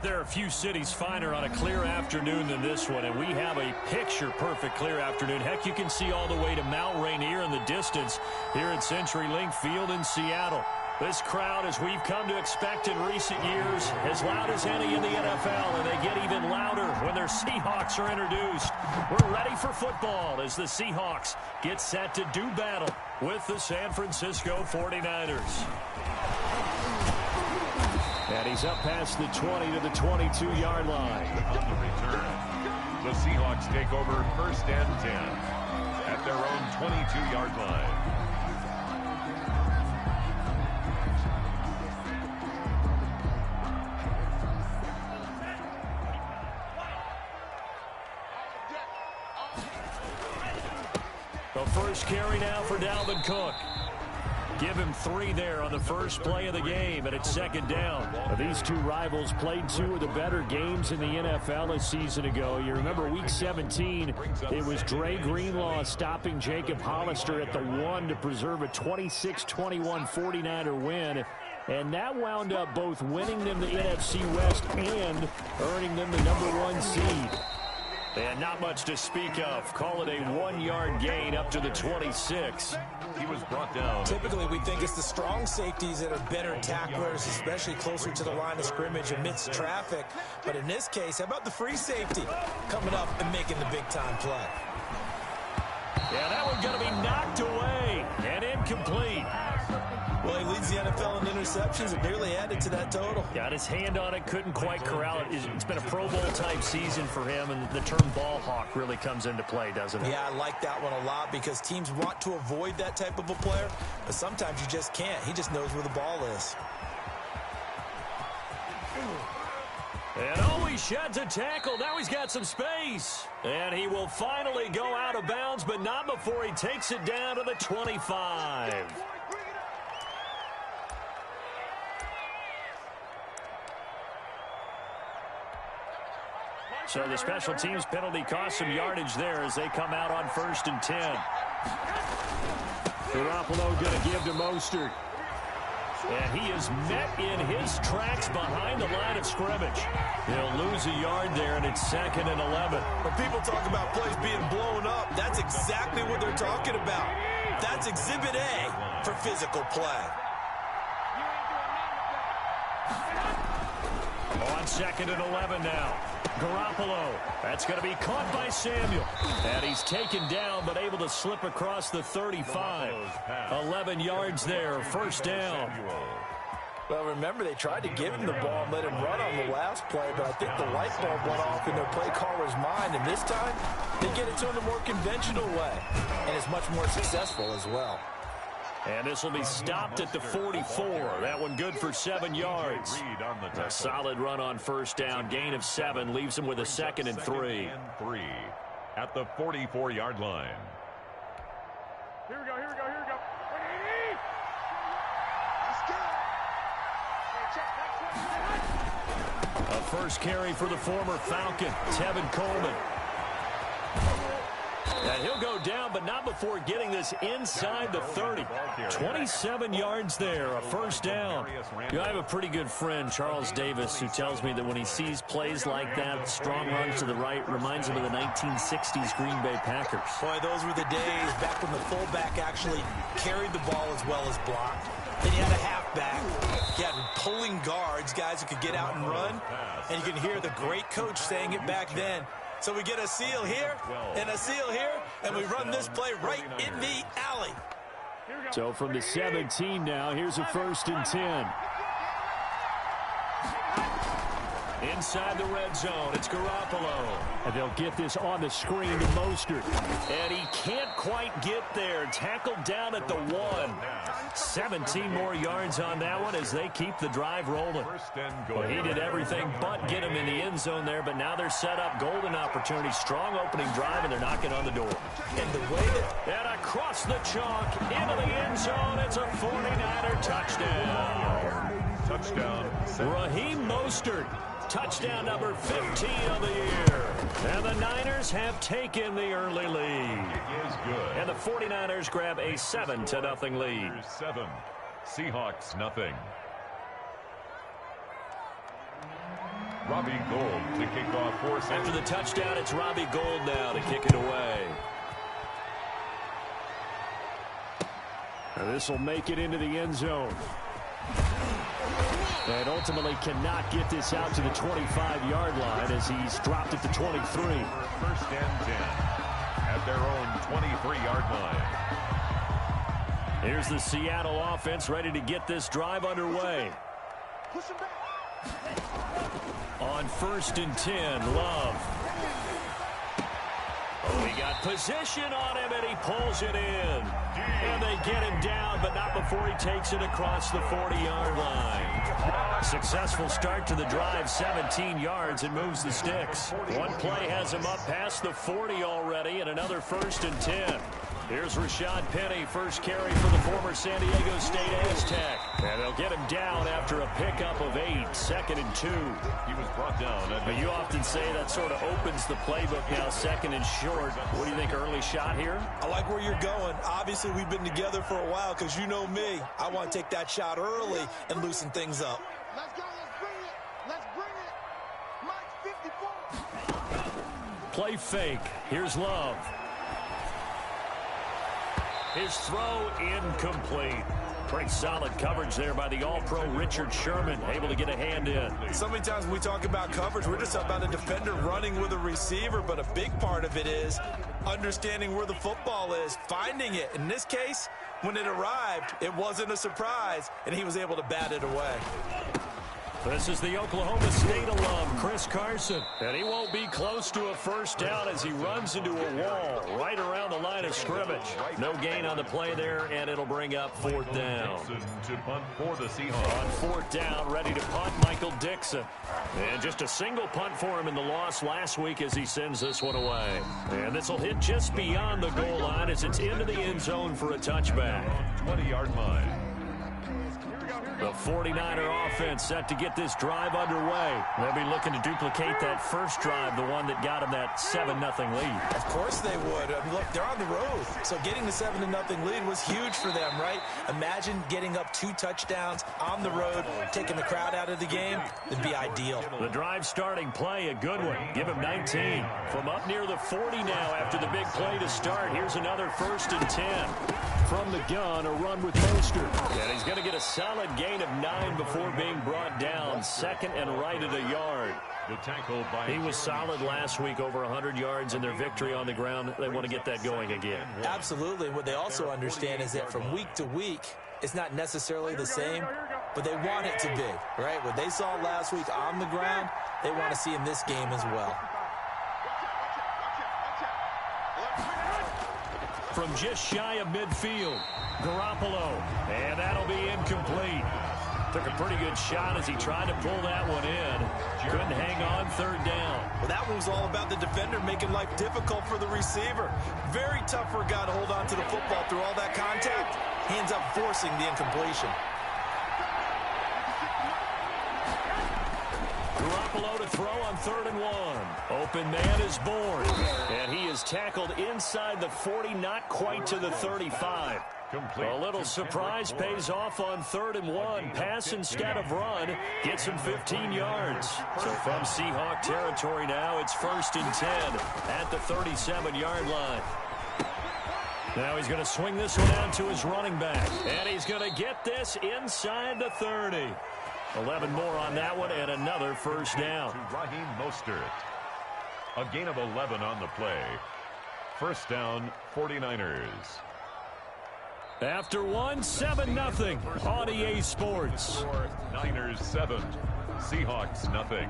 There are a few cities finer on a clear afternoon than this one, and we have a picture-perfect clear afternoon. Heck, you can see all the way to Mount Rainier in the distance here at CenturyLink Field in Seattle. This crowd, as we've come to expect in recent years, as loud as any in the NFL, and they get even louder when their Seahawks are introduced. We're ready for football as the Seahawks get set to do battle with the San Francisco 49ers. And he's up past the 20 to the 22-yard line. On the return, the Seahawks take over 1st and 10 at their own 22-yard line. The first carry now for Dalvin Cook. Give him 3 there on the first play of the game, and it's 2nd down. Now, these two rivals played 2 of the better games in the NFL a season ago. You remember Week 17, it was Dre Greenlaw stopping Jacob Hollister at the 1 to preserve a 26-21 49er win. And that wound up both winning them the NFC West and earning them the #1 seed. And not much to speak of. Call it a 1-yard gain up to the 26. He was brought down. Typically, we think it's the strong safeties that are better tacklers, especially closer to the line of scrimmage amidst traffic. But in this case, how about the free safety coming up and making the big-time play? Yeah, that one's going to be knocked away and incomplete. Well, he leads the NFL in interceptions and nearly added to that total. Got his hand on it, couldn't quite corral it. It's been a Pro Bowl-type season for him, and the term ball hawk really comes into play, doesn't it? Yeah, I like that one a lot because teams want to avoid that type of a player, but sometimes you just can't. He just knows where the ball is. And oh, he sheds a tackle. Now he's got some space. And he will finally go out of bounds, but not before he takes it down to the 25. So the special teams penalty cost some yardage there as they come out on 1st and 10. Garoppolo going to give to Mostert. And he is met in his tracks behind the line of scrimmage. He'll lose a yard there, and it's 2nd and 11. When people talk about plays being blown up, that's exactly what they're talking about. That's Exhibit A for physical play. On 2nd and 11 now. Garoppolo. That's going to be caught by Samuel. And he's taken down, but able to slip across the 35. 11 yards there, 1st down. Well, remember, they tried to give him the ball and let him run on the last play, but I think the light bulb went off in their play caller's mind, and this time they get it to him the more conventional way, and it's much more successful as well. And this will be stopped at the 44. That one good for 7 yards. A solid run on 1st down. Gain of 7 leaves him with a 2nd and 3. At the 44-yard line. Here we go. A first carry for the former Falcon, Tevin Coleman. And he'll go down, but not before getting this inside the 30. 27 yards there, a 1st down. You know, I have a pretty good friend, Charles Davis, who tells me that when he sees plays like that, strong runs to the right, reminds him of the 1960s Green Bay Packers. Boy, those were the days back when the fullback actually carried the ball as well as blocked. Then you had a halfback. You had pulling guards, guys who could get out and run. And you can hear the great coach saying it back then. So we get a seal here and a seal here, and we run this play right in the alley. So from the 17 now, here's a 1st and 10. Inside the red zone, it's Garoppolo. And they'll get this on the screen to Mostert. And he can't quite get there. Tackled down at the 1. 17 more yards on that one as they keep the drive rolling. Well, he did everything but get him in the end zone there, but now they're set up. Golden opportunity, strong opening drive, and they're knocking on the door. And the way that... And across the chalk, into the end zone, it's a 49er touchdown. Touchdown. Raheem Mostert. Touchdown number 15 of the year. And the Niners have taken the early lead. It is good. And the 49ers grab a 7-0 lead. 7. Seahawks, nothing. Robbie Gould to kick off for After the touchdown, it's Robbie Gould now to kick it away. This will make it into the end zone. And ultimately cannot get this out to the 25-yard line as he's dropped it to 23. First and 10 at their own 23-yard line. Here's the Seattle offense ready to get this drive underway. On 1st and 10, Love. Oh, he got position on him, and he pulls it in. And they get him down, but not before he takes it across the 40-yard line. Successful start to the drive, 17 yards, and moves the sticks. One play has him up past the 40 already, and another 1st and 10. Here's Rashad Penny, first carry for the former San Diego State Aztec. And they'll get him down after a pickup of 8, 2nd and 2. He was brought down. But you often say that sort of opens the playbook now, 2nd and short. What do you think, early shot here? I like where you're going. Obviously, we've been together for a while because you know me. I want to take that shot early and loosen things up. Let's go. Let's bring it. Mike 54. Play fake. Here's Love. His throw incomplete. Pretty solid coverage there by the All-Pro Richard Sherman, able to get a hand in. So many times when we talk about coverage, we're just about a defender running with a receiver, but a big part of it is understanding where the football is, finding it. In this case, when it arrived, it wasn't a surprise, and he was able to bat it away. This is the Oklahoma State alum, Chris Carson. And he won't be close to a first down as he runs into a wall right around the line of scrimmage. No gain on the play there, and it'll bring up 4th down. To punt for the Seahawks. On 4th down, ready to punt, Michael Dixon. And just a single punt for him in the loss last week as he sends this one away. And this will hit just beyond the goal line as it's into the end zone for a touchback. 20-yard line. The 49er offense set to get this drive underway. They'll be looking to duplicate that first drive, the one that got them that 7-0 lead. Of course they would. Look, they're on the road. So getting the 7-0 lead was huge for them, right? Imagine getting up 2 touchdowns on the road, taking the crowd out of the game. It'd be ideal. The drive starting play, a good one. Give him 19. From up near the 40 now after the big play to start. Here's another 1st and 10. From the gun, a run with Mostert. And he's going to get a solid gain of 9 before being brought down. 2nd and right at a yard. The tackle by he was solid last week, over 100 yards in their victory on the ground. They want to get that going again. Absolutely. What they also understand is that from week to week, it's not necessarily the same, but they want it to be, right? What they saw last week on the ground, they want to see in this game as well. From just shy of midfield, Garoppolo, and that'll be incomplete. Took a pretty good shot as he tried to pull that one in. Couldn't hang on 3rd down. Well, that one was all about the defender making life difficult for the receiver. Very tough for a guy to hold on to the football through all that contact. He ends up forcing the incompletion. Garoppolo to throw on 3rd and 1. Open man is born. And he is tackled inside the 40, not quite to the 35. A little surprise pays off on 3rd and 1. Pass instead of run. Gets him 15 yards. So from Seahawk territory now, it's 1st and 10 at the 37-yard line. Now he's going to swing this one out to his running back. And he's going to get this inside the 30. 11 more on that one and another 1st down. To Raheem Mostert. A gain of 11 on the play. 1st down, 49ers. After 7-0 on EA Sports. Niners 7, Seahawks nothing.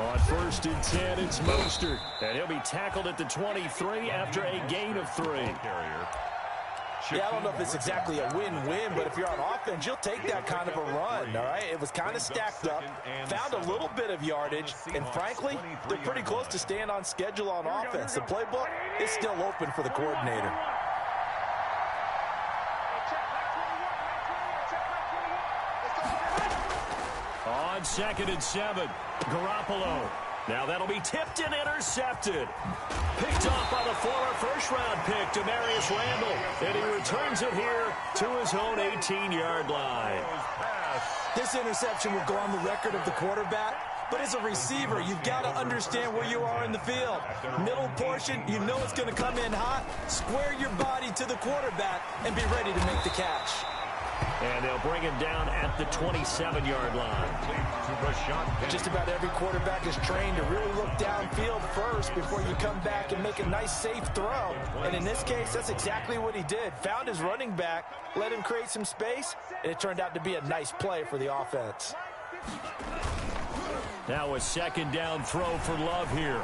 On 1st and 10, it's Mostert. And he'll be tackled at the 23 after a gain of 3. Yeah, I don't know if it's exactly a win-win, but if you're on offense, you'll take that kind of a run, all right? It was kind of stacked up, found a little bit of yardage, and frankly, they're pretty close to staying on schedule on offense. The playbook is still open for the coordinator. On on 2nd and 7. Garoppolo. Now that'll be tipped and intercepted. Picked off by the former first-round pick, Demarius Randall. And he returns it here to his own 18-yard line. This interception will go on the record of the quarterback. But as a receiver, you've got to understand where you are in the field. Middle portion, you know it's going to come in hot. Square your body to the quarterback and be ready to make the catch. And they'll bring him down at the 27-yard line. Just about every quarterback is trained to really look downfield first before you come back and make a nice, safe throw. And in this case, that's exactly what he did. Found his running back, let him create some space, and it turned out to be a nice play for the offense. Now a 2nd down throw for Love here.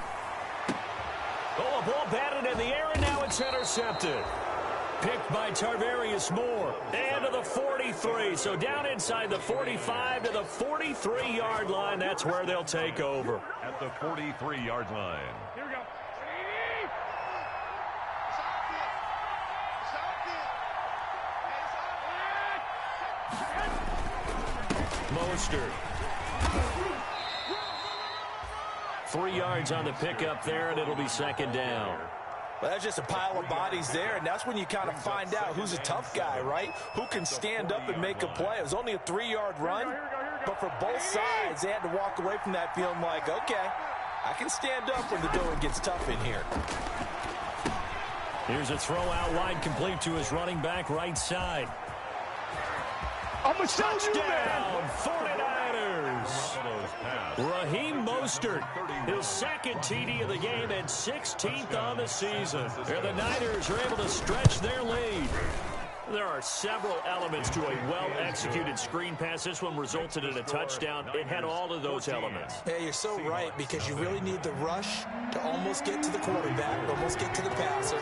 Oh, a ball batted in the air, and now it's intercepted. Picked by Tarvarius Moore. And to the 43. So down inside the 45 to the 43-yard line. That's where they'll take over. At the 43-yard line. Here we go. Mostert. 3 yards on the pickup there, and it'll be 2nd down. Well, that's just a pile of bodies there, and that's when you kind of find out who's a tough guy, right? Who can stand up and make a play. It was only a 3-yard run, but for both sides, they had to walk away from that feeling like, okay, I can stand up when the going gets tough in here. Here's a throw out wide, complete to his running back right side. I'm a touchdown, 49ers. Raheem Mostert, his 2nd TD of the game and 16th on the season. And the Niners are able to stretch their lead. There are several elements to a well-executed screen pass. This one resulted in a touchdown. It had all of those elements. Yeah, you're so right, because you really need the rush to almost get to the quarterback, almost get to the passer.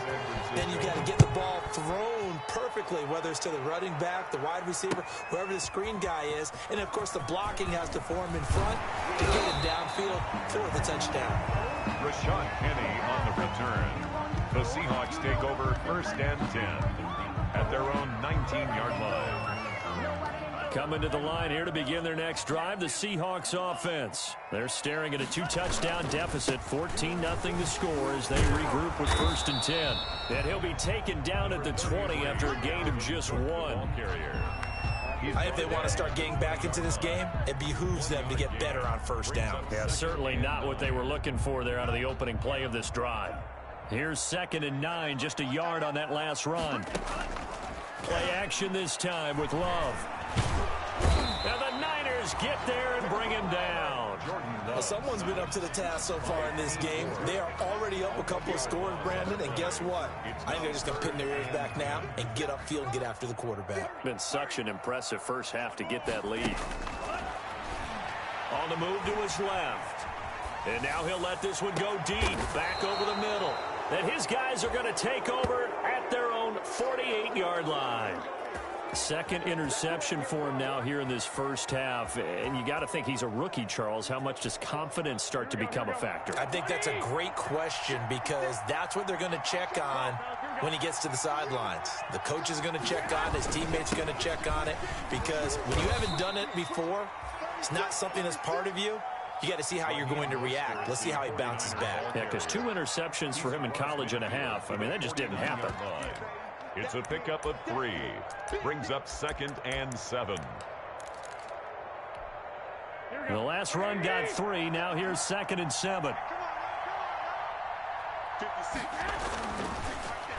Then you've got to get the ball thrown perfectly, whether it's to the running back, the wide receiver, whoever the screen guy is. And, of course, the blocking has to form in front to get him downfield for the touchdown. Rashad Penny on the return. The Seahawks take over 1st and 10 at their own 19-yard line. Coming to the line here to begin their next drive, the Seahawks offense. They're staring at a 2-touchdown deficit, 14-0 the score as they regroup with 1st and 10. And he'll be taken down at the 20 after a gain of just 1. If they want to start getting back into this game, it behooves them to get better on 1st down. Yeah, certainly not what they were looking for there out of the opening play of this drive. Here's 2nd and 9, just a yard on that last run. Play action this time with Love. Now the Niners get there and bring him down. Well, someone's been up to the task so far in this game. They are already up a couple of scores, Brandon, and guess what? I think they're just going to pin their ears back now and get upfield and get after the quarterback. Been such an impressive first half to get that lead. On the move to his left. And now he'll let this one go deep, back over the middle. And his guys are going to take over at their own 48-yard line. 2nd interception for him now here in this first half. And you got to think he's a rookie, Charles. How much does confidence start to become a factor? I think that's a great question, because that's what they're going to check on when he gets to the sidelines. The coach is going to check on it. His teammates are going to check on it, because when you haven't done it before, it's not something that's part of you. You got to see how you're going to react. Let's see how he bounces back. Yeah, because 2 interceptions for him in college and a half. I mean, that just didn't happen. It's a pickup of 3. Brings up 2nd and 7. The last run got 3. Now here's 2nd and 7.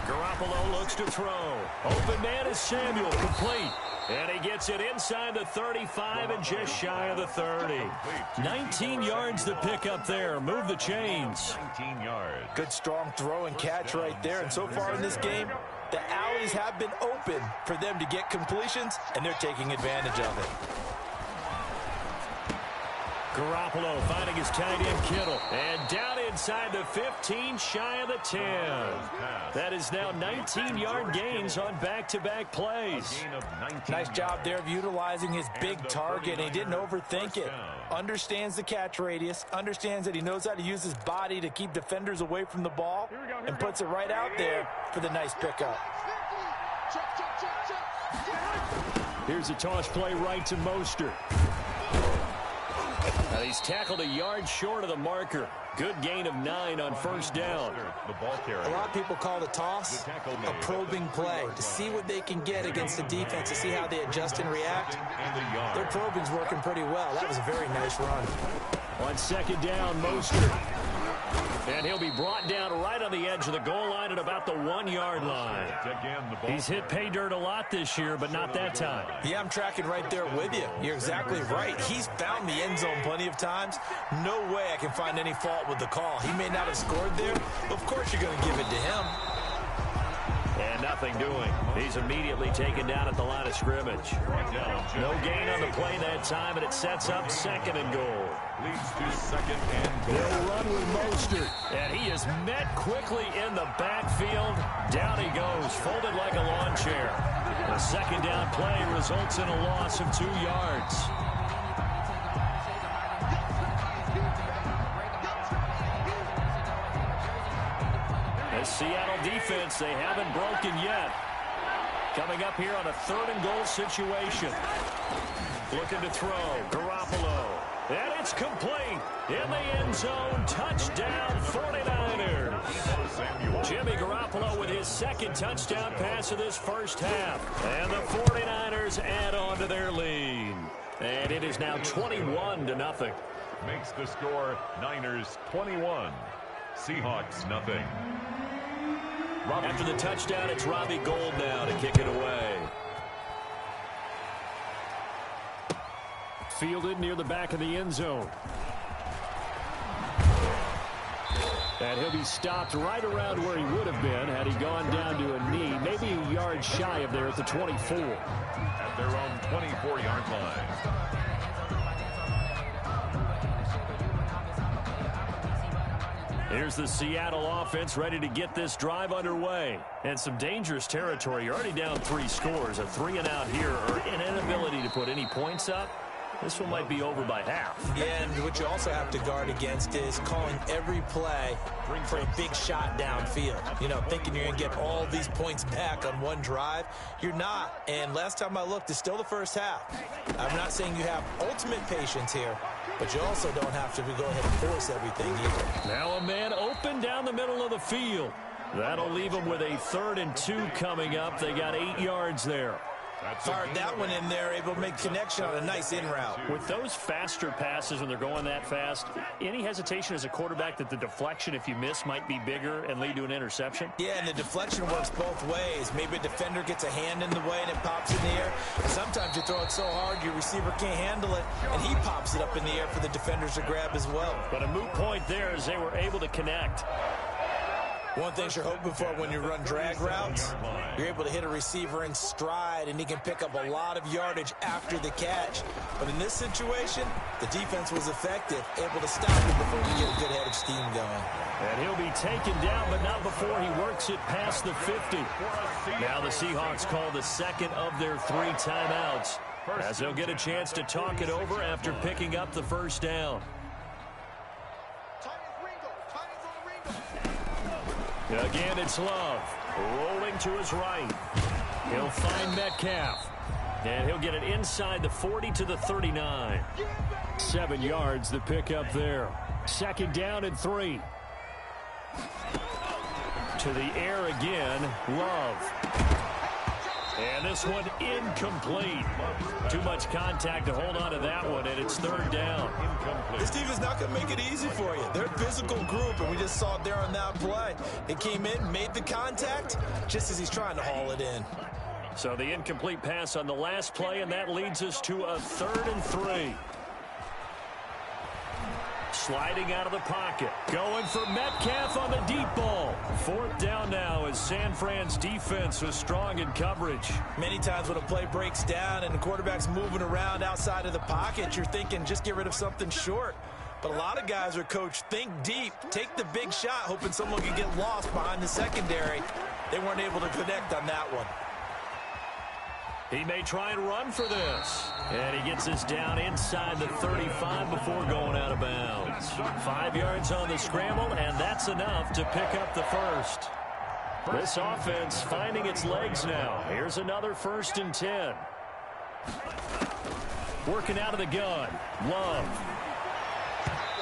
Garoppolo looks to throw. Open man is Samuel, complete. And he gets it inside the 35 and just shy of the 30. 19 yards to pick up there. Move the chains. 19 yards. Good strong throw and catch right there. And so far in this game, the alleys have been open for them to get completions, and they're taking advantage of it. Garoppolo finding his tight end Kittle. And down inside the 15, shy of the 10. That is now 19-yard gains on back-to-back plays. Nice job there of utilizing his big target. He didn't overthink it. Understands the catch radius. Understands that he knows how to use his body to keep defenders away from the ball. And puts it right out there for the nice pickup. Here's a toss play right to Mostert. He's tackled a yard short of the marker. Good gain of 9 on first down. The ball carrier. A lot of people call the toss a probing play to see what they can get against the defense, to see how they adjust and react. Their probing's working pretty well. That was a very nice run. On second down, Mostert. And he'll be brought down right on the edge of the goal line at about the 1-yard line. He's hit pay dirt a lot this year, but not that time. Yeah, I'm tracking right there with you. You're exactly right. He's found the end zone plenty of times. No way I can find any fault with the call. He may not have scored there, but of course you're going to give it to him. And nothing doing. He's immediately taken down at the line of scrimmage. No gain on the play that time, and it sets up second and goal. Leads to second and goal. They'll run with Mostert, and he is met quickly in the backfield. Down he goes, folded like a lawn chair. The second down play results in a loss of 2 yards. The Seattle defense, they haven't broken yet. Coming up here on a 3rd and goal situation. Looking to throw, Garoppolo. And it's complete. In the end zone, touchdown 49ers. Jimmy Garoppolo with his 2nd touchdown pass of this first half. And the 49ers add on to their lead. And it is now 21-0. Makes the score Niners 21, Seahawks nothing. After the touchdown, it's Robbie Gould now to kick it away. Fielded near the back of the end zone. And he'll be stopped right around where he would have been had he gone down to a knee, maybe a yard shy of there at the 24. At their own 24-yard line. Here's the Seattle offense ready to get this drive underway. And some dangerous territory. You're already down 3 scores. A 3-and-out here, or an inability to put any points up. This one might be over by half. Yeah, and what you also have to guard against is calling every play for a big shot downfield. You know, thinking you're going to get all these points back on one drive. You're not. And last time I looked, it's still the first half. I'm not saying you have ultimate patience here, but you also don't have to go ahead and force everything either. Now a man open down the middle of the field. That'll leave them with a 3rd and 2 coming up. They got 8 yards there. Fired that one in there, able to make connection on a nice in route. With those faster passes when they're going that fast, any hesitation as a quarterback that the deflection, if you miss, might be bigger and lead to an interception? Yeah, and the deflection works both ways. Maybe a defender gets a hand in the way and it pops in the air. Sometimes you throw it so hard your receiver can't handle it, and he pops it up in the air for the defenders to grab as well. But a moot point there as they were able to connect. One thing you're hoping for when you run drag routes, you're able to hit a receiver in stride, and he can pick up a lot of yardage after the catch. But in this situation, the defense was effective, able to stop him before we get a good head of steam going. And he'll be taken down, but not before he works it past the 50. Now the Seahawks call the 2nd of their 3 timeouts, as they'll get a chance to talk it over after picking up the first down. Again, it's Love, rolling to his right. He'll find Metcalf, and he'll get it inside the 40 to the 39. 7 yards the pickup there. 2nd down and 3. To the air again, Love. And this one incomplete. Too much contact to hold on to that one, and it's 3rd down. This team is not going to make it easy for you. They're a physical group, and we just saw it there on that play. It came in, made the contact, just as he's trying to haul it in. So the incomplete pass on the last play, and that leads us to a 3rd and 3. Sliding out of the pocket. Going for Metcalf on the deep ball. 4th down now as San Fran's defense was strong in coverage. Many times when a play breaks down and the quarterback's moving around outside of the pocket, you're thinking just get rid of something short. But a lot of guys are coached, think deep, take the big shot, hoping someone can get lost behind the secondary. They weren't able to connect on that one. He may try and run for this. And he gets this down inside the 35 before going out of bounds. 5 yards on the scramble, and that's enough to pick up the first. This offense finding its legs now. Here's another 1st and 10. Working out of the gun. Love.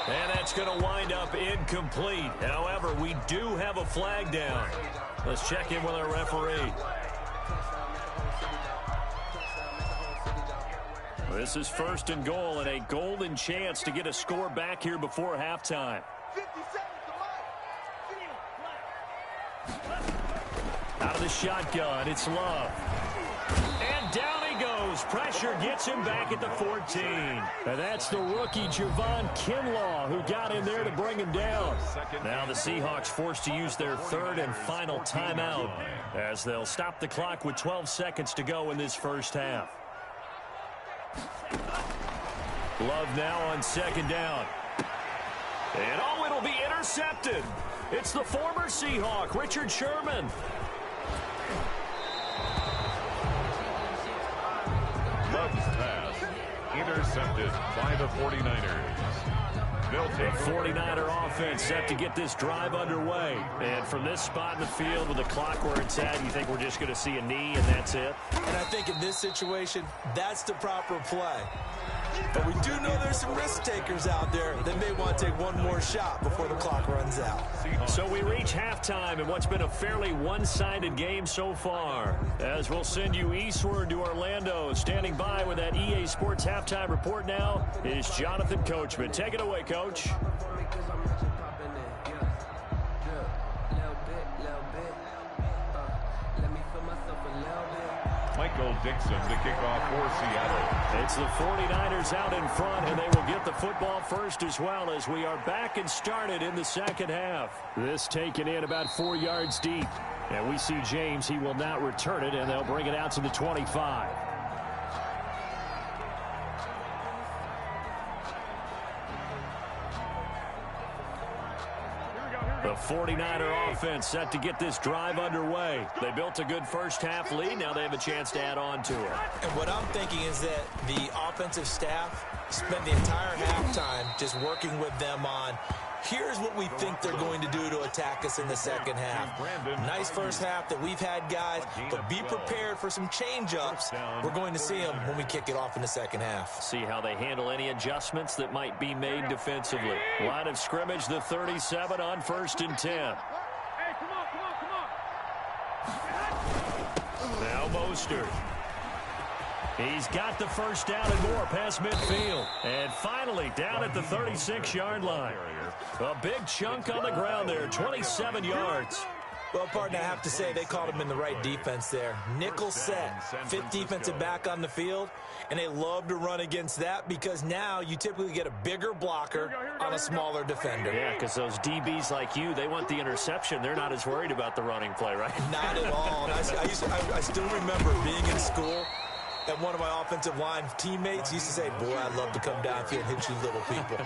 And that's going to wind up incomplete. However, we do have a flag down. Let's check in with our referee. This is 1st and goal and a golden chance to get a score back here before halftime. 50 seconds to life. Out of the shotgun, it's Love. And down he goes. Pressure gets him back at the 14. And that's the rookie, Javon Kinlaw, who got in there to bring him down. Now the Seahawks forced to use their 3rd and final timeout as they'll stop the clock with 12 seconds to go in this first half. Love now on 2nd down. And oh, it'll be intercepted. It's the former Seahawk, Richard Sherman. Love's pass intercepted by the 49ers. They'll take The 49er offense set to get this drive underway. And from this spot in the field with the clock where it's at, you think we're just going to see a knee and that's it? And I think in this situation, that's the proper play. But we do know there's some risk takers out there that may want to take one more shot before the clock runs out. So we reach halftime in what's been a fairly one-sided game so far. As we'll send you eastward to Orlando. Standing by with that EA Sports halftime report now is Jonathan Coachman. Take it away, Coach. Michael Dixon to kick off for Seattle. It's the 49ers out in front, and they will get the football first as well as we are back and started in the second half. This taken in about 4 yards deep. And we see James. He will not return it, and they'll bring it out to the 25. The 49er offense set to get this drive underway. They built a good first half lead. Now they have a chance to add on to it. And what I'm thinking is that the offensive staff spent the entire halftime just working with them on, here's what we think they're going to do to attack us in the second half. Nice first half that we've had, guys, but be prepared for some change-ups. We're going to see them when we kick it off in the second half. See how they handle any adjustments that might be made defensively. Line of scrimmage, the 37 on 1st and 10. Hey, come on. Now Mostert. He's got the first down and more past midfield. And finally down at the 36-yard line. A big chunk on the ground there, 27 yards. Well, partner, I have to say they called him in the right defense there. Nickel set, 5th defensive back on the field, and they love to run against that because now you typically get a bigger blocker on a smaller defender. Yeah, because those DBs like you, they want the interception. They're not as worried about the running play, right? Not at all. And I still remember being in school, and one of my offensive line teammates used to say, boy, I'd love to come downfield and hit you little people.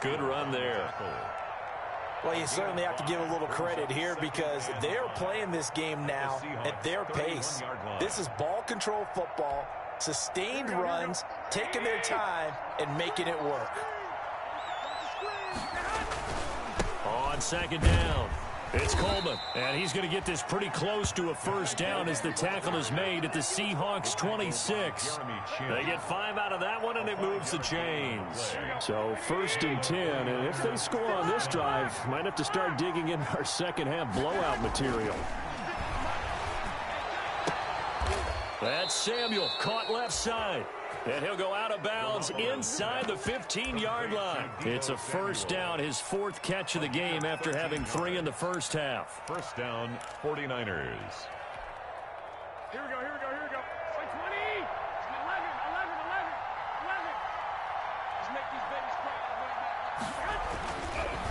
Good run there. Well, you certainly have to give a little credit here because they're playing this game now at their pace. This is ball control football, sustained runs, taking their time, and making it work. On 2nd down, it's Coleman, and he's going to get this pretty close to a first down as the tackle is made at the Seahawks 26. They get 5 out of that one, and it moves the chains. So 1st and 10, and if they score on this drive, might have to start digging in our second half blowout material. That's Samuel, caught left side. And he'll go out of bounds inside the 15-yard line. It's a first down, his 4th catch of the game after having 3 in the first half. First down, 49ers. Here we go. Play 20. 11. Just make these babies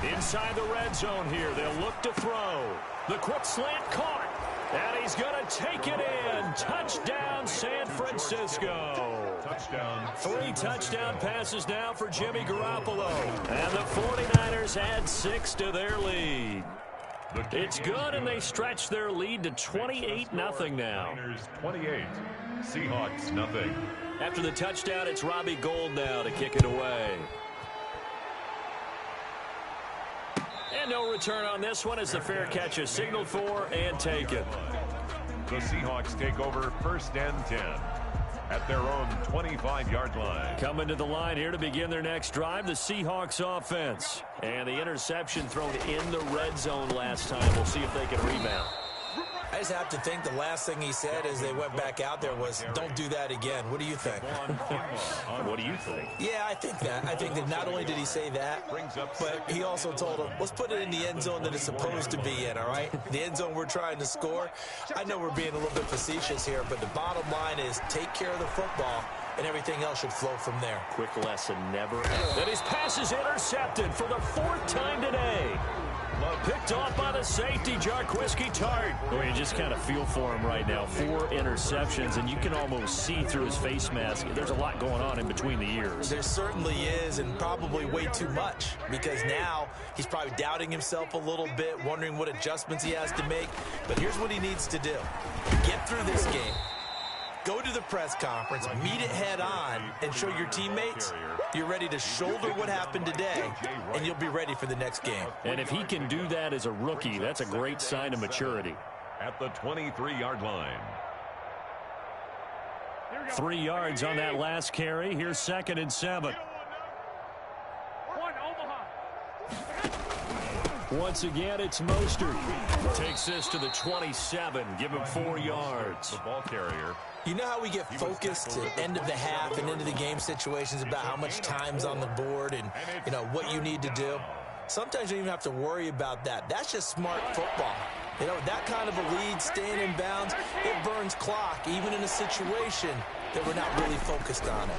cry. Inside the red zone here, they'll look to throw. The quick slant caught. And he's going to take it in. Touchdown, San Francisco. Touchdown. 3 touchdown passes now for Jimmy Garoppolo. And the 49ers add 6 to their lead. It's good, and they stretch their lead to 28-0 now. 28, Seahawks nothing. After the touchdown, it's Robbie Gould now to kick it away. And no return on this one as the fair catch is signaled for and taken. The Seahawks take over 1st and 10. at their own 25-yard line. Coming to the line here to begin their next drive, the Seahawks offense. And the interception thrown in the red zone last time. We'll see if they can rebound. I just have to think the last thing he said as they went back out there was, don't do that again. What do you think? What do you think? Yeah, I think that. I think that not only did he say that, but he also told him, let's put it in the end zone that it's supposed to be in, all right? The end zone we're trying to score. I know we're being a little bit facetious here, but the bottom line is take care of the football, and everything else should flow from there. Quick lesson, never. That his pass is intercepted for the 4th time today. Picked off by the safety, Jarquiski Tart. Well, you just kind of feel for him right now. 4 interceptions, and you can almost see through his face mask. There's a lot going on in between the ears. There certainly is, and probably way too much, because now he's probably doubting himself a little bit, wondering what adjustments he has to make. But here's what he needs to do. Get through this game. Go to the press conference, meet it head on, and show your teammates you're ready to shoulder what happened today, and you'll be ready for the next game. And if he can do that as a rookie, that's a great sign of maturity. At the 23-yard line. 3 yards on that last carry. Here's 2nd and 7. Once again, it's Mostert. Takes this to the 27. Give him 4 yards. The ball carrier. You know how we get focused at end of the half and into the game situations about how much time's on the board and, you know, what you need to do? Sometimes you don't even have to worry about that. That's just smart football. You know, that kind of a lead, staying in bounds, it burns clock, even in a situation that we're not really focused on it.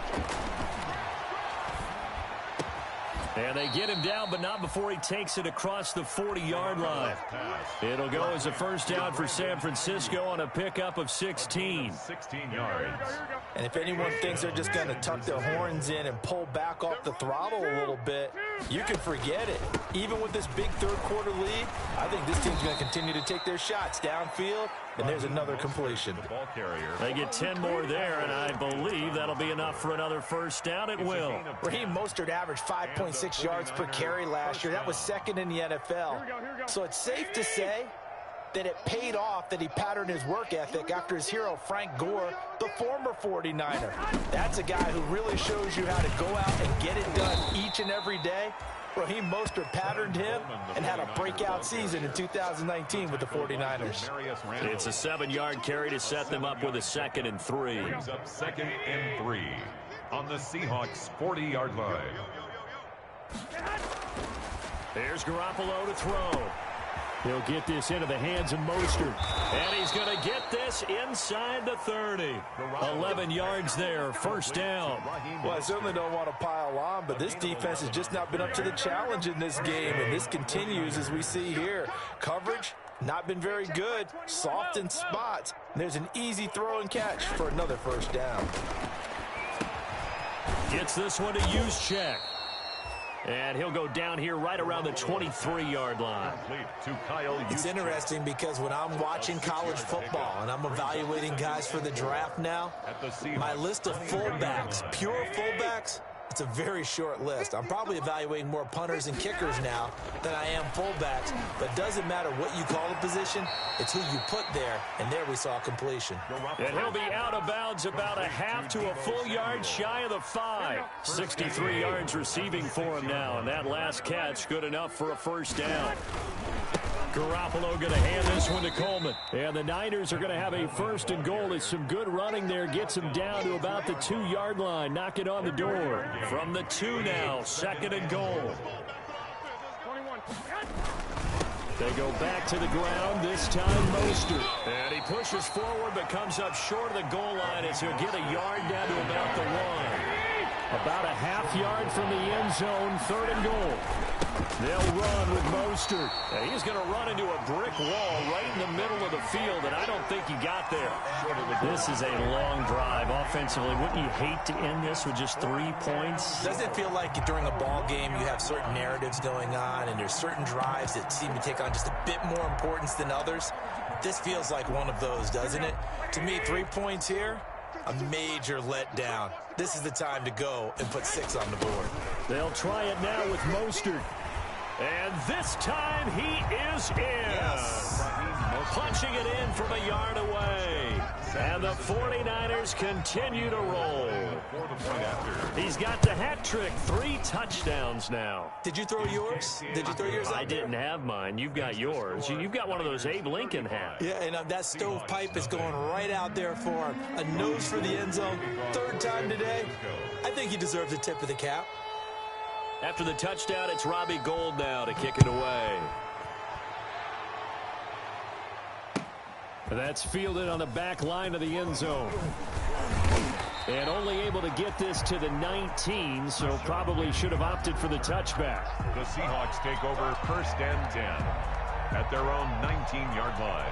And they get him down, but not before he takes it across the 40-yard line. It'll go as a first down for San Francisco on a pickup of 16. 16 yards. And if anyone thinks they're just going to tuck their horns in and pull back off the throttle a little bit, you can forget it. Even with this big third-quarter lead, I think this team's going to continue to take their shots downfield, and there's another completion. The ball carrier. They get 10 more there, and I believe that'll be enough for another first down. It will. Raheem Mostert averaged 5.6 yards per carry last year. That was 2nd in the NFL. So it's safe to say that it paid off that he patterned his work ethic after his hero, Frank Gore, the former 49er. That's a guy who really shows you how to go out and get it done each and every day. Raheem Mostert patterned him and had a breakout season in 2019 with the 49ers. It's a 7-yard carry to set them up with a 2nd and 3. Brings up 2nd and 3 on the Seahawks 40-yard line. There's Garoppolo to throw. He'll get this into the hands of Mostert. And he's going to get this inside the 30. 11 yards there, first down. Well, I certainly don't want to pile on, but this defense has just not been up to the challenge in this game, and this continues as we see here. Coverage, not been very good. Soft in spots. And there's an easy throw and catch for another first down. Gets this one to Juszczyk. And he'll go down here right around the 23-yard line. It's interesting because when I'm watching college football and I'm evaluating guys for the draft now, my list of fullbacks, pure fullbacks, it's a very short list. I'm probably evaluating more punters and kickers now than I am fullbacks. But it doesn't matter what you call the position, it's who you put there. And there we saw completion. And he'll be out of bounds about a half to a full yard shy of the 5. 63 yards receiving for him now. And that last catch good enough for a first down. Garoppolo going to hand this one to Coleman. And the Niners are going to have a 1st and goal. It's some good running there. Gets him down to about the 2-yard line. Knock it on the door. From the 2 now, 2nd and goal. They go back to the ground, this time Mostert. And he pushes forward but comes up short of the goal line as he'll get a yard down to about the 1. About a half yard from the end zone, 3rd and goal. They'll run with Mostert. And he's going to run into a brick wall right in the middle of the field, and I don't think he got there. This is a long drive offensively. Wouldn't you hate to end this with just 3 points? Doesn't it feel like during a ball game you have certain narratives going on and there's certain drives that seem to take on just a bit more importance than others? This feels like one of those, doesn't it? To me, 3 points here, a major letdown. This is the time to go and put 6 on the board. They'll try it now with Mostert. And this time he is in. Yes. Punching it in from a yard away. And And the 49ers continue to roll. For the point after. He's got the hat trick, 3 touchdowns now. Did you throw yours? Did you throw yours out I didn't have mine. You've got yours. You've got one of those Abe Lincoln hats. Yeah, and that stovepipe is going right out there for him. A nose for the end zone. 3rd time today. I think he deserves a tip of the cap. After the touchdown, it's Robbie Gould now to kick it away. That's fielded on the back line of the end zone. And only able to get this to the 19, so probably should have opted for the touchback. The Seahawks take over 1st and 10 at their own 19-yard line.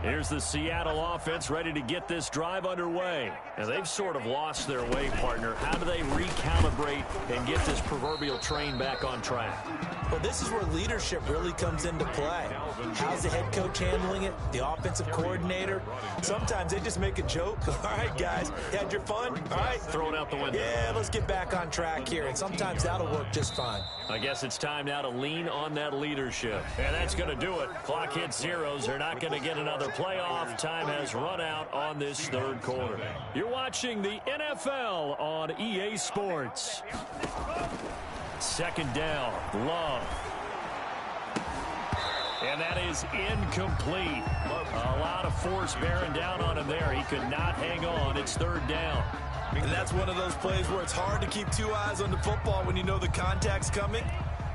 Here's the Seattle offense ready to get this drive underway. Now, they've sort of lost their way, partner. How do they recalibrate and get this proverbial train back on track? Well, this is where leadership really comes into play. How's the head coach handling it? The offensive coordinator? Sometimes they just make a joke. All right, guys, you had your fun? All right. Throw it out the window. Yeah, let's get back on track here. And sometimes that'll work just fine. I guess it's time now to lean on that leadership. And that's going to do it. Clock hits zeros. They're not going to get another playoff. Time has run out on this 3rd quarter. You're watching the NFL on EA Sports. 2nd down, Love. And that is incomplete. A lot of force bearing down on him there. He could not hang on. It's 3rd down. And that's one of those plays where it's hard to keep 2 eyes on the football when you know the contact's coming,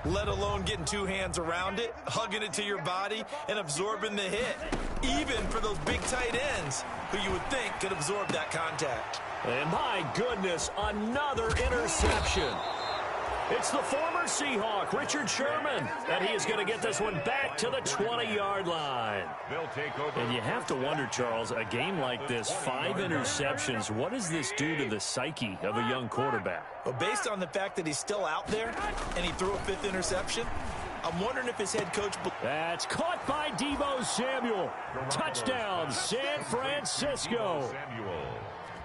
let alone getting 2 hands around it, hugging it to your body, and absorbing the hit. Even for those big tight ends who you would think could absorb that contact. And my goodness, another interception. It's the former Seahawk, Richard Sherman, and he is going to get this one back to the 20-yard line. They'll take over. And you have to wonder, Charles, a game like this, 5 interceptions, what does this do to the psyche of a young quarterback? Well, based on the fact that he's still out there and he threw a 5th interception, I'm wondering if his head coach... That's caught by Deebo Samuel. Touchdown, San Francisco.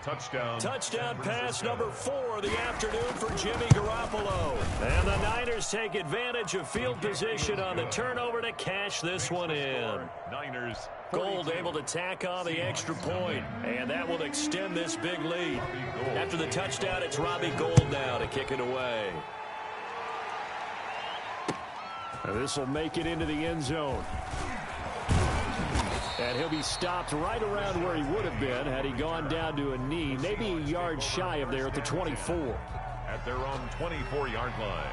Touchdown pass number 4 of the afternoon for Jimmy Garoppolo. And the Niners take advantage of field position on the turnover to cash this one in. Gould able to tack on the extra point, and that will extend this big lead. After the touchdown, it's Robbie Gould now to kick it away. This will make it into the end zone. And he'll be stopped right around where he would have been had he gone down to a knee, maybe a yard shy of there at the 24. At their own 24-yard line.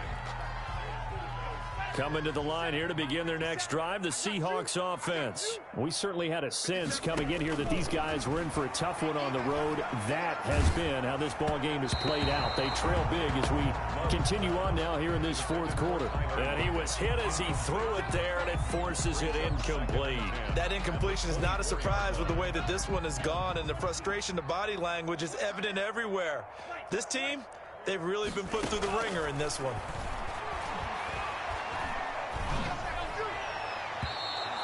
Coming to the line here to begin their next drive, the Seahawks offense. We certainly had a sense coming in here that these guys were in for a tough one on the road. That has been how this ball game has played out. They trail big as we continue on now here in this 4th quarter. And he was hit as he threw it there, and it forces it incomplete. That incompletion is not a surprise with the way that this one has gone, and the frustration, the body language is evident everywhere. This team, they've really been put through the ringer in this one.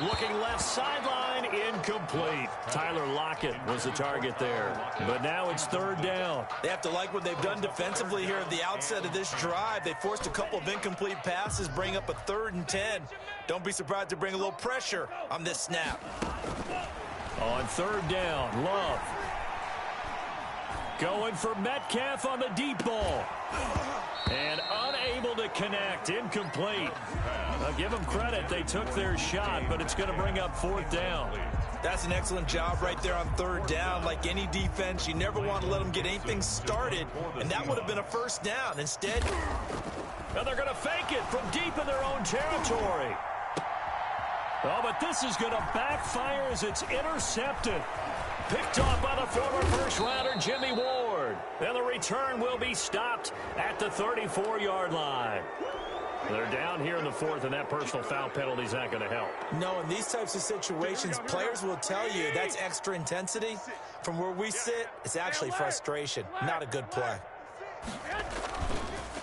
Looking left sideline, incomplete. Tyler Lockett was the target there. But now it's 3rd down. They have to like what they've done defensively here at the outset of this drive. They forced a couple of incomplete passes, bring up a 3rd and 10. Don't be surprised to bring a little pressure on this snap. On 3rd down, Love. Going for Metcalf on the deep ball. And unable to connect, incomplete. I'll give them credit, they took their shot, but it's going to bring up 4th down. That's an excellent job right there on 3rd down. Like any defense, you never want to let them get anything started, and that would have been a 1st down. Instead, now they're going to fake it from deep in their own territory. Oh, but this is going to backfire as it's intercepted. Picked off by the former first-rounder Jimmy Ward. And the return will be stopped at the 34-yard line. They're down here in the 4th, and that personal foul penalty is not going to help. No, in these types of situations, players will tell you that's extra intensity. From where we sit, it's actually frustration. Not a good play.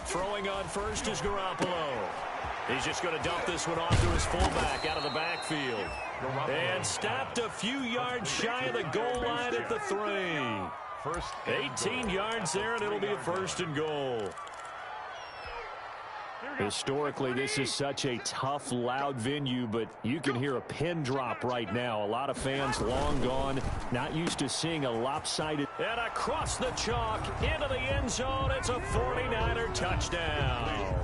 Throwing on first is Garoppolo. He's just going to dump this one off to his fullback out of the backfield. And stopped a few yards shy of the goal line at the 3. First 18 yards there, and it'll be a first and goal. Historically, this is such a tough, loud venue, but you can hear a pin drop right now. A lot of fans long gone, not used to seeing a lopsided. And across the chalk, into the end zone, it's a 49er touchdown.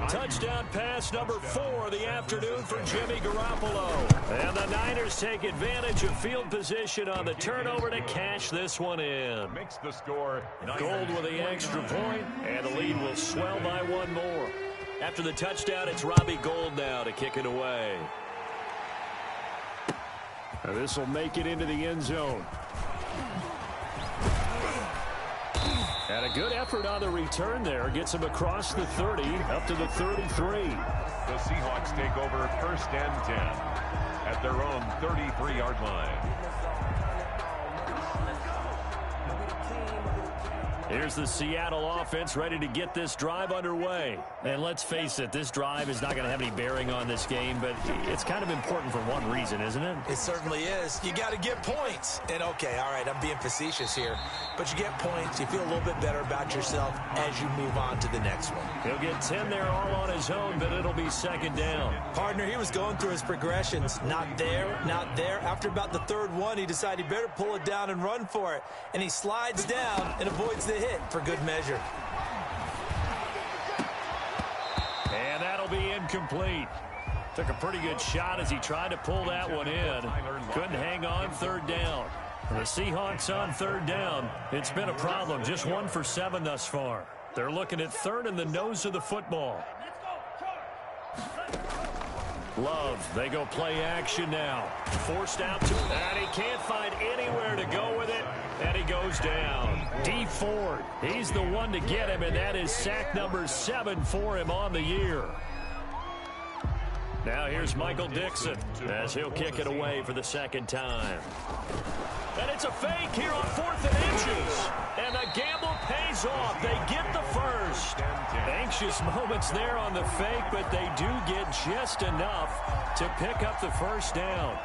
Touchdown pass number 4 of the afternoon for Jimmy Garoppolo. And the Niners take advantage of field position on the turnover to cash this one in. Makes the score. Gold with the extra point, and the lead will swell by one more. After the touchdown, it's Robbie Gould now to kick it away. This will make it into the end zone. And a good effort on the return there. Gets him across the 30, up to the 33. The Seahawks take over first and 10 at their own 33-yard line. Here's the Seattle offense ready to get this drive underway. And let's face it, this drive is not going to have any bearing on this game, but it's kind of important for one reason, isn't it? It certainly is. You got to get points. And, okay, all right, I'm being facetious here. But you get points, you feel a little bit better about yourself as you move on to the next one. He'll get 10 there all on his own, but it'll be second down. Partner, he was going through his progressions. Not there, not there. After about the third one, he decided he better pull it down and run for it. And he slides down and avoids the hit for good measure. And that'll be incomplete. Took a pretty good shot as he tried to pull that one in. Couldn't hang on third down. The Seahawks on third down. It's been a problem. Just 1 for 7 thus far. They're looking at third in the nose of the football. Love, they go play action now. Forced out to him, and he can't find anywhere to go with it, and he goes down. D. Ford, he's the one to get him, and that is sack number 7 for him on the year. Now here's Michael Dixon as he'll kick it away for the second time. And it's a fake here on 4th and inches. And the gamble pays off. They get the first. Anxious moments there on the fake, but they do get just enough to pick up the first down.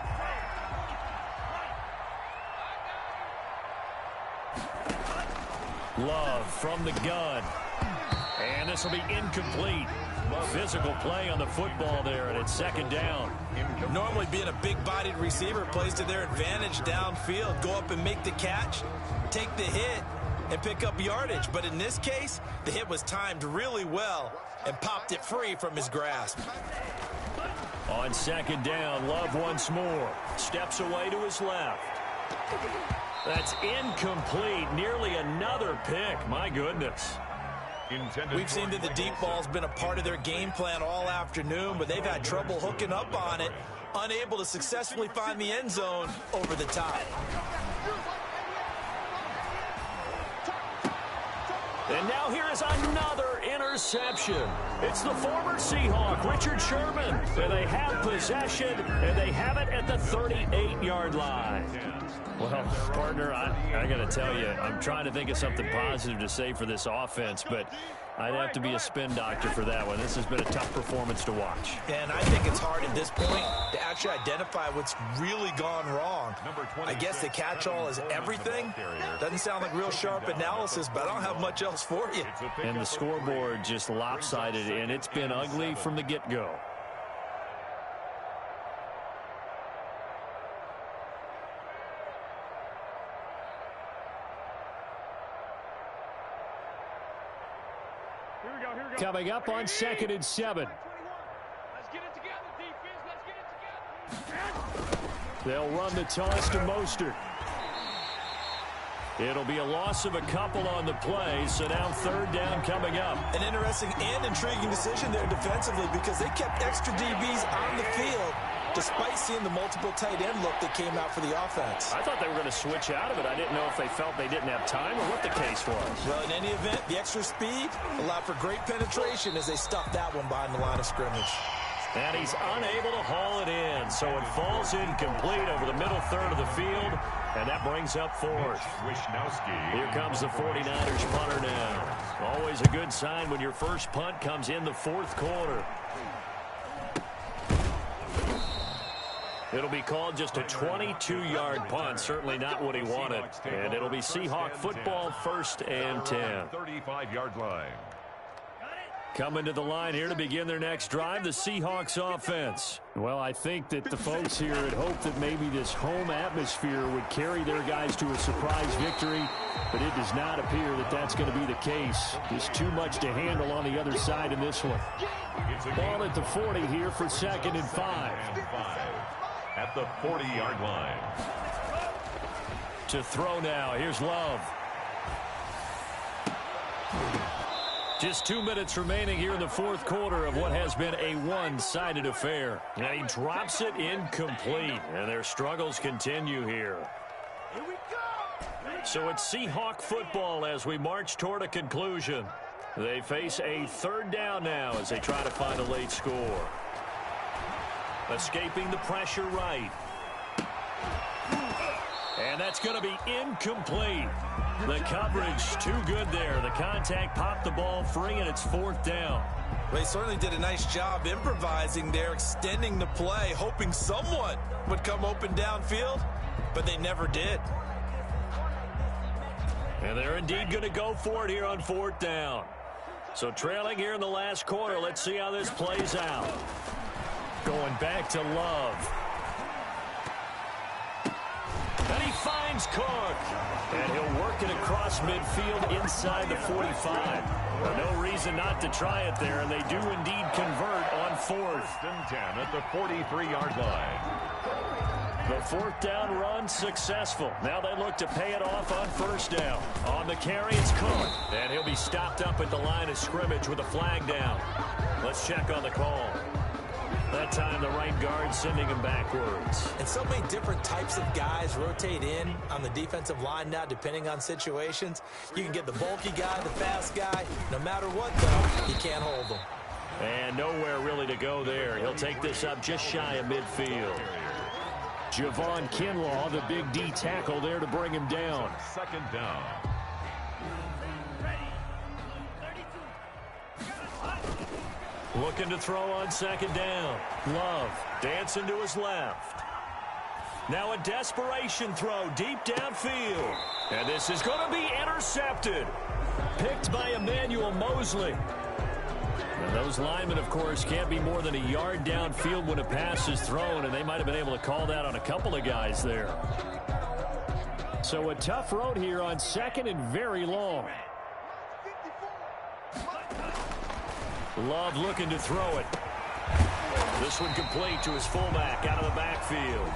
Love from the gun. And this will be incomplete. Physical play on the football there, and it's second down. Normally being a big-bodied receiver plays to their advantage downfield. Go up and make the catch, take the hit, and pick up yardage. But in this case, the hit was timed really well and popped it free from his grasp. On second down, Love once more. Steps away to his left. That's incomplete. Nearly another pick. My goodness. We've seen that the deep ball's been a part of their game plan all afternoon, but they've had trouble hooking up on it, unable to successfully find the end zone over the top. And now here is another interception. It's the former Seahawk, Richard Sherman. And they have possession, and they have it at the 38-yard line. Well, partner, I got to tell you, I'm trying to think of something positive to say for this offense, but I'd have to be a spin doctor for that one. This has been a tough performance to watch. And I think it's hard at this point to actually identify what's really gone wrong. I guess the catch-all is everything. Doesn't sound like real sharp analysis, but I don't have much else for you. And the scoreboard just lopsided, and it's been ugly from the get-go. Coming up on 2nd and 7. Let's get it together, defense. Let's get it together. They'll run the toss to Mostert. It'll be a loss of a couple on the play, so now third down coming up. An interesting and intriguing decision there defensively because they kept extra DBs on the field despite seeing the multiple tight end look that came out for the offense. I thought they were going to switch out of it. I didn't know if they felt they didn't have time or what the case was. Well, in any event, the extra speed allowed for great penetration as they stuffed that one behind the line of scrimmage. And he's unable to haul it in, so it falls incomplete over the middle third of the field, and that brings up 4th. Here comes the 49ers punter now. Always a good sign when your first punt comes in the 4th quarter. It'll be called just a 22-yard punt. Certainly not what he wanted. And it'll be Seahawk football, 1st and 10. 35-yard line. Coming to the line here to begin their next drive, the Seahawks offense. Well, I think that the folks here had hoped that maybe this home atmosphere would carry their guys to a surprise victory, but it does not appear that that's going to be the case. Just too much to handle on the other side in this one. Ball at the 40 here for 2nd and 5. At the 40-yard line. To throw now. Here's Love. Just 2 minutes remaining here in the 4th quarter of what has been a one-sided affair. And he drops it incomplete, and their struggles continue here. Here we go. So it's Seahawk football as we march toward a conclusion. They face a 3rd down now as they try to find a late score. Escaping the pressure right. And that's going to be incomplete. The coverage too good there. The contact popped the ball free, and it's 4th down. Well, they certainly did a nice job improvising there, extending the play, hoping someone would come open downfield, but they never did. And they're indeed going to go for it here on 4th down. So trailing here in the last quarter, let's see how this plays out. Going back to Love. And he finds Cook. And he'll work it across midfield inside the 45. No reason not to try it there, and they do indeed convert on 4th and 10 at the 43-yard line. The 4th down run successful. Now they look to pay it off on 1st down. On the carry, it's Cook. And he'll be stopped up at the line of scrimmage with a flag down. Let's check on the call. That time the right guard sending him backwards. And so many different types of guys rotate in on the defensive line now, depending on situations. You can get the bulky guy, the fast guy. No matter what, though, you can't hold them. And nowhere really to go there. He'll take this up just shy of midfield. Javon Kinlaw, the big D tackle there to bring him down. 2nd down. Looking to throw on 2nd down. Love dancing to his left. Now a desperation throw deep downfield. And this is going to be intercepted. Picked by Emmanuel Mosley. And those linemen, of course, can't be more than a yard downfield when a pass is thrown, and they might have been able to call that on a couple of guys there. So a tough road here on 2nd and very long. Love looking to throw it. This one complete to his fullback out of the backfield.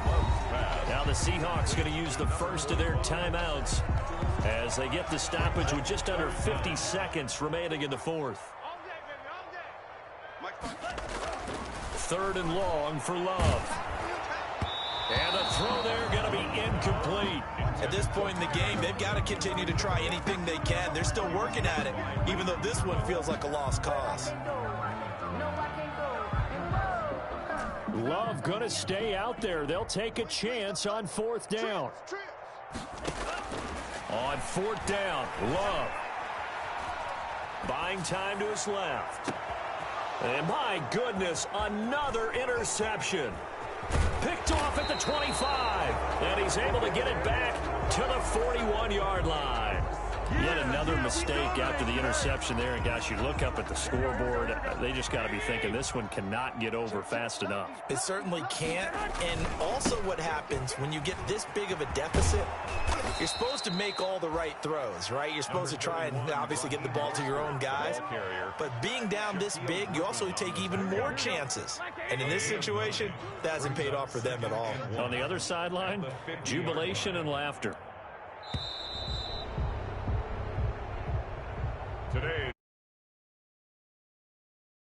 Now the Seahawks going to use the first of their timeouts as they get the stoppage with just under 50 seconds remaining in the 4th. 3rd and long for Love. And the throw there going to be incomplete. At this point in the game, they've got to continue to try anything they can. They're still working at it, even though this one feels like a lost cause. Love going to stay out there. They'll take a chance on 4th down. On 4th down, Love. Buying time to his left. And my goodness, another interception. Picked off at the 25. And he's able to get it back to the 41-yard line. Yet another mistake after the interception there. And, gosh, you look up at the scoreboard. They just got to be thinking this one cannot get over fast enough. It certainly can't. And also what happens when you get this big of a deficit, you're supposed to make all the right throws, right? You're supposed to try and obviously get the ball to your own guys. But being down this big, you also take even more chances. And in this situation, that hasn't paid off for them at all. On the other sideline, jubilation and laughter. Today.